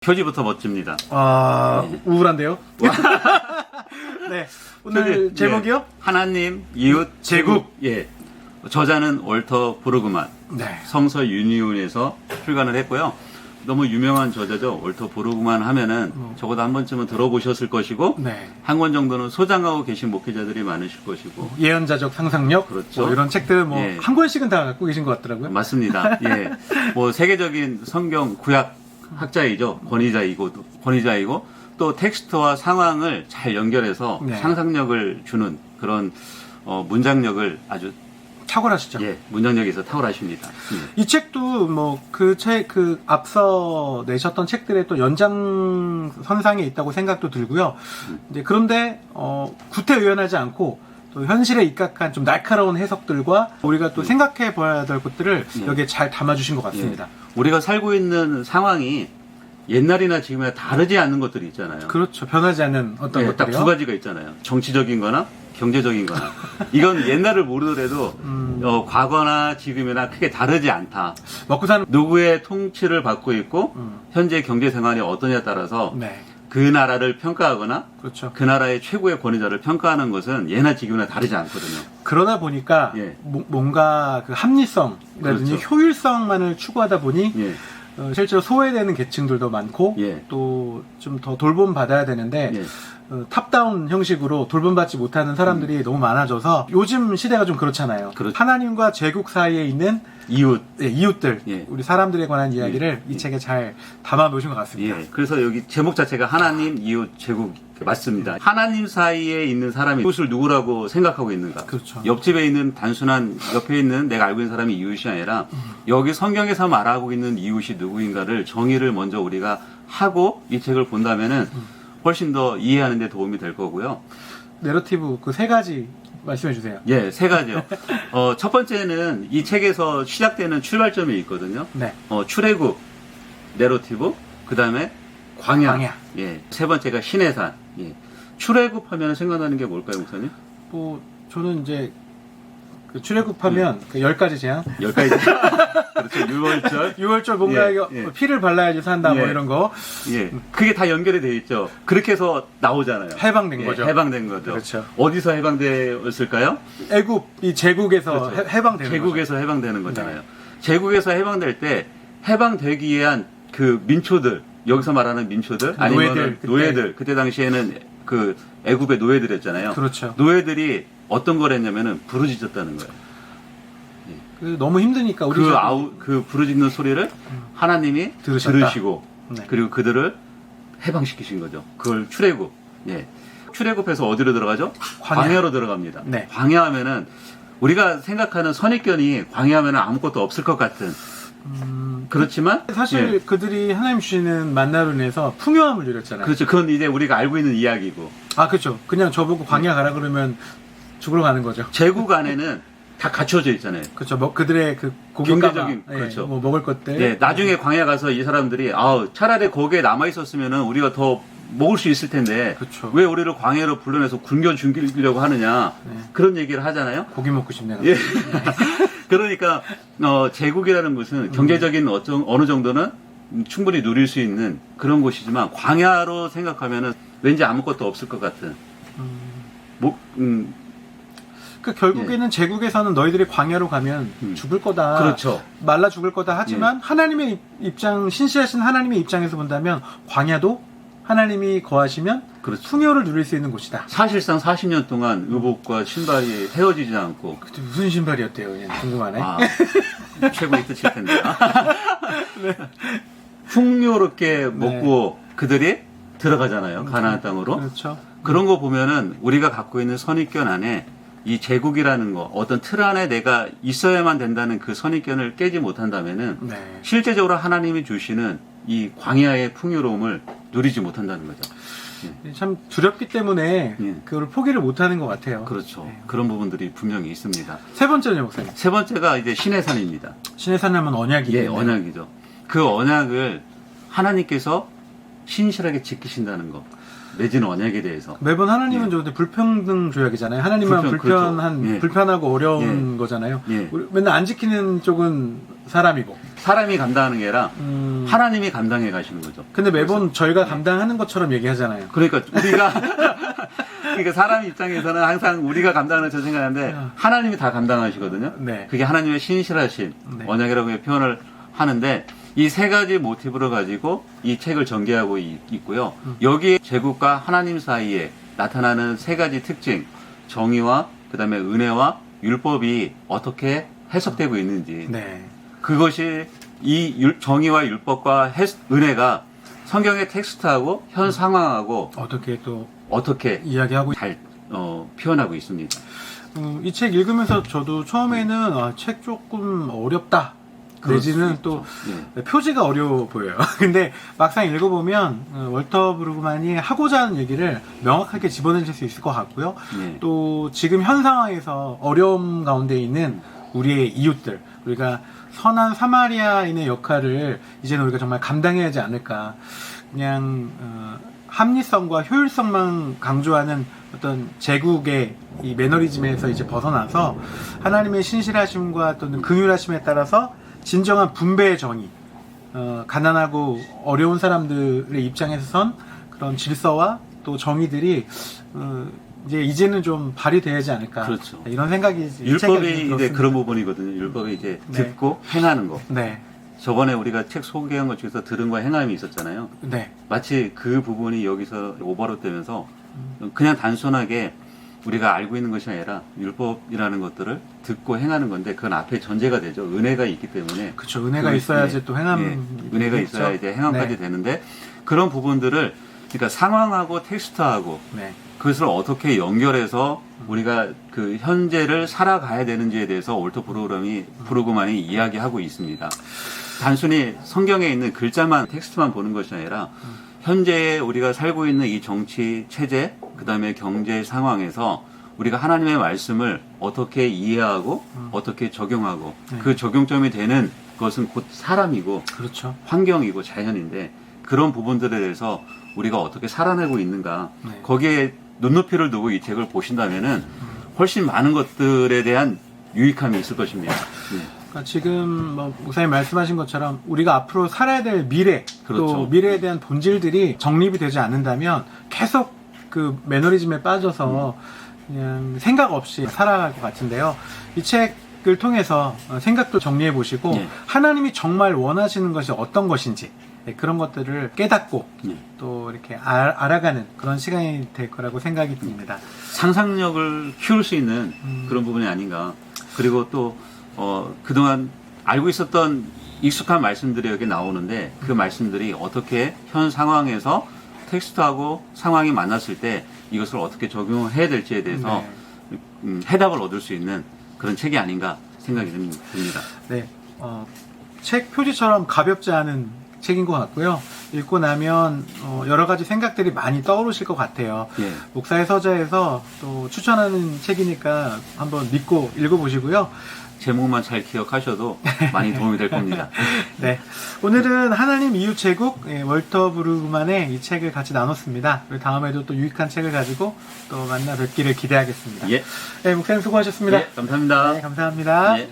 표지부터 멋집니다. 우울한데요? 네. 오늘 표지, 제목이요? 예. 하나님, 이웃, 제국. 예. 저자는 월터 브루그만. 네. 성서 유니온에서 출간을 했고요. 너무 유명한 저자죠. 월터 브루그만 하면은 적어도 한 번쯤은 들어보셨을 것이고, 네. 한 권 정도는 소장하고 계신 목회자들이 많으실 것이고. 예언자적 상상력. 그렇죠. 뭐 이런 책들 예. 한 권씩은 다 갖고 계신 것 같더라고요. 맞습니다. 예. 뭐 세계적인 성경 구약 학자이죠. 권위자이고 또 텍스트와 상황을 잘 연결해서 네. 상상력을 주는 그런 문장력을 아주 탁월하시죠? 문장력에서 탁월하십니다. 이 책도 뭐 그 앞서 내셨던 책들의 또 연장선상에 있다고 생각도 들고요. 이제 그런데 구태의연하지 않고 또 현실에 입각한 좀 날카로운 해석들과 우리가 또 생각해 봐야 될 것들을 여기에 잘 담아주신 것 같습니다. 우리가 살고 있는 상황이 옛날이나 지금이나 다르지 않는 것들이 있잖아요. 그렇죠. 변하지 않는 어떤 것들이요. 딱 두 가지가 있잖아요. 정치적인 거나 경제적인 거나. 이건 옛날을 모르더라도 과거나 지금이나 크게 다르지 않다. 먹고 사는 누구의 통치를 받고 있고 현재 경제 생활이 어떠냐에 따라서 네. 그 나라를 평가하거나 그렇죠. 그 나라의 최고의 권위자를 평가하는 것은 예나 지금이나 다르지 않거든요. 그러다 보니까 예. 뭔가 그 합리성이라든지 그렇죠. 효율성만을 추구하다 보니 예. 실제로 소외되는 계층들도 많고 예. 또 좀 더 돌봄 받아야 되는데 예. 탑다운 형식으로 돌봄받지 못하는 사람들이 너무 많아져서 요즘 시대가 좀 그렇잖아요. 그렇죠. 하나님과 제국 사이에 있는 이웃. 이웃들, 예. 우리 사람들에 관한 이야기를 이 책에 잘 담아 놓으신 것 같습니다. 예. 그래서 여기 제목 자체가 하나님, 이웃, 제국 맞습니다. 하나님 사이에 있는 사람이 이웃을 누구라고 생각하고 있는가? 그렇죠. 옆집에 있는 단순한 옆에 있는 내가 알고 있는 사람이 이웃이 아니라 여기 성경에서 말하고 있는 이웃이 누구인가를 정의를 먼저 우리가 하고 이 책을 본다면은 훨씬 더 이해하는 데 도움이 될 거고요. 내러티브 그 세 가지 말씀해 주세요. 예, 세 가지요. 첫 번째는 이 책에서 시작되는 출발점이 있거든요. 네. 출애굽, 내러티브, 그 다음에 광야. 예. 세 번째가 신해산. 예. 출애굽 하면 생각나는 게 뭘까요, 목사님? 뭐 저는 이제 그 출애굽하면 그 10가지 재앙 10가지. 그렇죠. 6월절. 6월절 뭔가 예, 이거 예. 피를 발라야지 산다 뭐 예. 이런 거 예. 그게 다 연결이 되어 있죠. 그렇게 해서 나오잖아요. 해방된 예, 거죠. 해방된 거죠. 그렇죠. 어디서 해방되었을까요? 애굽이 제국에서 그렇죠. 해방되는 제국에서 거죠. 해방되는 거잖아요. 제국에서 해방될 때 해방되기 위한 그 민초들, 여기서 말하는 민초들, 아니면 노예들, 그때 당시에는 그 애굽의 노예들이었잖아요. 그렇죠. 노예들이 어떤 걸 했냐면은 부르짖었다는 거예요. 그 너무 힘드니까 우리 그 부르짖는 소리를 하나님이 들으셨다. 들으시고 네. 그리고 그들을 해방시키신 거죠. 그걸 출애굽. 예. 출애굽해서 어디로 들어가죠? 광야로 들어갑니다. 네. 광야하면은 우리가 생각하는 선입견이 광야하면은 아무것도 없을 것 같은. 그렇지만 사실 예. 그들이 하나님 주시는 만나로 인해서 풍요함을 누렸잖아요. 그렇죠. 그건 이제 우리가 알고 있는 이야기고. 아 그렇죠. 그냥 저보고 광야 가라 그러면 죽으러 가는 거죠. 제국 안에는 다 갖춰져 있잖아요. 그렇죠. 뭐 그들의 그 고기값, 경제적인, 그렇죠. 뭐 먹을 것들. 예, 나중에 광야 가서 이 사람들이 차라리 거기에 남아 있었으면은 우리가 더 먹을 수 있을 텐데 그렇죠. 왜 우리를 광야로 불러내서 굶겨 죽이려고 하느냐 네. 그런 얘기를 하잖아요. 고기 먹고 싶네요. 예. 그러니까 제국이라는 것은 경제적인 어느 정도는 충분히 누릴 수 있는 그런 곳이지만 광야로 생각하면은 왠지 아무것도 없을 것 같은. 그 결국에는 제국에서는 너희들이 광야로 가면 죽을 거다. 그렇죠. 말라 죽을 거다 하지만 하나님의 신실하신 하나님의 입장에서 본다면 광야도 하나님이 거하시면 그렇죠. 풍요를 누릴 수 있는 곳이다. 사실상 40년 동안 의복과 신발이 헤어지지 않고 그때 무슨 신발이었대요? 그냥 궁금하네. 최고의 뜻일 텐데. 네. 풍요롭게 먹고 그들이 들어가잖아요. 가나안 땅으로. 그렇죠. 그런 거 보면은 우리가 갖고 있는 선입견 안에 이 제국이라는 거, 어떤 틀 안에 내가 있어야만 된다는 그 선입견을 깨지 못한다면은 네. 실제적으로 하나님이 주시는 이 광야의 풍요로움을 누리지 못한다는 거죠. 참 두렵기 때문에 예. 그걸 포기를 못하는 것 같아요. 그렇죠. 네. 그런 부분들이 분명히 있습니다. 세 번째는 목사님. 세 번째가 이제 신의 산입니다. 신의 산하면 언약이 예, 있네요. 언약이죠. 그 언약을 하나님께서 신실하게 지키신다는 거. 맺은 언약에 대해서. 매번 하나님은 저한테 불평등 조약이잖아요. 하나님만 그렇죠. 불편한, 예. 불편하고 어려운 예. 거잖아요. 예. 우리 맨날 안 지키는 쪽은 사람이고. 사람이 감당하는 게 아니라 하나님이 감당해 가시는 거죠. 근데 매번 저희가 감당하는 것처럼 얘기하잖아요. 그러니까 우리가 그러니까 사람 입장에서는 항상 우리가 감당하는 저 생각하는데 하나님이 다 감당하시거든요. 네. 그게 하나님의 신실하신 네. 언약이라고 표현을 하는데 이 세 가지 모티브를 가지고 이 책을 전개하고 있고요. 여기에 제국과 하나님 사이에 나타나는 세 가지 특징, 정의와 그다음에 은혜와 율법이 어떻게 해석되고 있는지 네. 그것이 이 정의와 율법과 은혜가 성경의 텍스트하고 현 상황하고 어떻게 또 어떻게 이야기하고 잘 표현하고 있습니다. 이 책 읽으면서 저도 처음에는 책 조금 어렵다. 내지는 또 네. 표지가 어려워 보여요. 근데 막상 읽어보면 월터 브루그만이 하고자 하는 얘기를 명확하게 집어내실 수 있을 것 같고요. 네. 또 지금 현 상황에서 어려움 가운데 있는 우리의 이웃들, 우리가 선한 사마리아인의 역할을 이제는 우리가 정말 감당해야 하지 않을까. 그냥 합리성과 효율성만 강조하는 어떤 제국의 이 매너리즘에서 이제 벗어나서 하나님의 신실하심과 또는 긍휼하심에 따라서 진정한 분배의 정의, 가난하고 어려운 사람들의 입장에서 선 그런 질서와 또 정의들이 이제는 좀 발휘되지 않을까. 그렇죠. 이런 생각이 율법이 이제 그런 부분이거든요. 율법이 이제 네. 듣고 행하는 거. 네, 저번에 우리가 책 소개한 것 중에서 들음과 행함이 있었잖아요. 네, 마치 그 부분이 여기서 오버로 되면서 그냥 단순하게 우리가 알고 있는 것이 아니라 율법이라는 것들을 듣고 행하는 건데 그건 앞에 전제가 되죠. 은혜가 있기 때문에. 그렇죠. 은혜가 있어야지 또 행함. 은혜가 있어야 이제 행함까지 네. 되는데 그런 부분들을 그러니까 상황하고 텍스트하고 네. 그것을 어떻게 연결해서 우리가 그 현재를 살아가야 되는지에 대해서 올토 브루그만이 이야기하고 있습니다. 단순히 성경에 있는 글자만 텍스트만 보는 것이 아니라 현재에 우리가 살고 있는 이 정치 체제 그다음에 경제 상황에서 우리가 하나님의 말씀을 어떻게 이해하고 어떻게 적용하고 네. 그 적용점이 되는 것은 곧 사람이고 그렇죠. 환경이고 자연인데 그런 부분들에 대해서 우리가 어떻게 살아내고 있는가 네. 거기에 눈높이를 두고 이 책을 보신다면은 훨씬 많은 것들에 대한 유익함이 있을 것입니다. 네. 그러니까 지금 목사님 말씀하신 것처럼 우리가 앞으로 살아야 될 미래, 그렇죠. 또 미래에 대한 본질들이 정립이 되지 않는다면 계속 그 매너리즘에 빠져서 그냥 생각 없이 살아갈 것 같은데요. 이 책을 통해서 생각도 정리해 보시고 네. 하나님이 정말 원하시는 것이 어떤 것인지 그런 것들을 깨닫고 네. 또 이렇게 알아가는 그런 시간이 될 거라고 생각이 듭니다. 상상력을 키울 수 있는 그런 부분이 아닌가. 그리고 또 그동안 알고 있었던 익숙한 말씀들이 여기 나오는데 그 말씀들이 어떻게 현 상황에서 텍스트하고 상황이 만났을 때 이것을 어떻게 적용해야 될지에 대해서 해답을 얻을 수 있는 그런 책이 아닌가 생각이 듭니다. 네, 책 표지처럼 가볍지 않은 책인 것 같고요. 읽고 나면 여러 가지 생각들이 많이 떠오르실 것 같아요. 예. 목사의 서재에서 또 추천하는 책이니까 한번 믿고 읽어보시고요. 제목만 잘 기억하셔도 많이 도움이 될 겁니다. 네, 오늘은 하나님 이웃 제국 월터 브루그만의 이 책을 같이 나눴습니다. 그리고 다음에도 또 유익한 책을 가지고 또 만나 뵙기를 기대하겠습니다. 예. 네, 목사님 수고하셨습니다. 예, 감사합니다. 네, 감사합니다. 예.